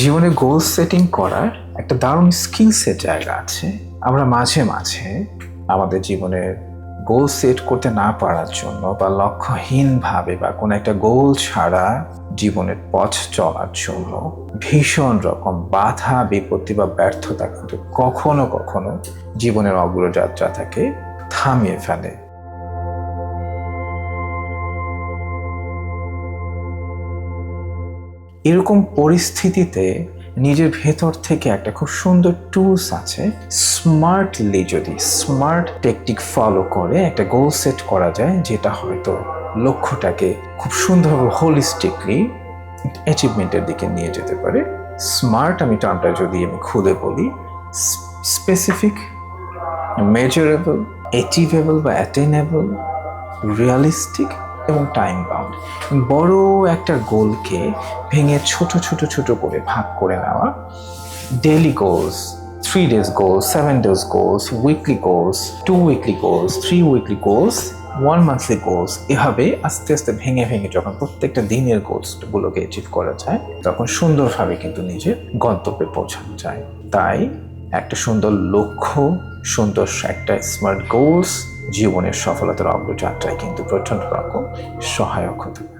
জীবনে গোল সেটিং করার একটা দারুণ স্কিলসের জায়গা আছে। আমরা মাঝে মাঝে আমাদের জীবনের গোল সেট করতে না পারার জন্য বা লক্ষ্যহীনভাবে বা কোনো একটা গোল ছাড়া জীবনের পথ চলার জন্য ভীষণ রকম বাধা বিপত্তি বা ব্যর্থতা কিন্তু কখনো কখনো জীবনের অগ্রযাত্রাটাকে থামিয়ে ফেলে। এরকম পরিস্থিতিতে নিজের ভেতর থেকে একটা খুব সুন্দর টুলস আছে। স্মার্টলি যদি স্মার্ট টেকনিক ফলো করে একটা গোল সেট করা যায়, যেটা হয়তো লক্ষ্যটাকে খুব সুন্দরভাবে হোলিস্টিকলি অ্যাচিভমেন্টের দিকে নিয়ে যেতে পারে। স্মার্ট আমি টার্মটা যদি আমি খুলে বলি, স্পেসিফিক, মেজারেবল, অ্যাচিভেবল বা অ্যাটেনেবল, রিয়ালিস্টিক এবং টাইম বাউন্ড। বড় একটা গোলকে ভেঙে ছোট ছোট ছোট করে ভাগ করে নেওয়া। Daily goals, 3 days goals, 7 days goals, weekly goals, 2 weekly goals, 3 weekly goals, 1 monthly goals, এভাবে আস্তে আস্তে ভেঙে ভেঙে যখন প্রত্যেকটা দিনের গোলসগুলোকে অ্যাচিভ করা যায়, তখন সুন্দরভাবে কিন্তু নিজের গন্তব্যে পৌঁছানো যায়। তাই একটা সুন্দর লক্ষ্য, সুন্দর একটা স্মার্ট গোলস জীবনের সফলতার অগ্রযাত্রায় কিন্তু প্রচণ্ড রকম সহায়ক হতে পারে।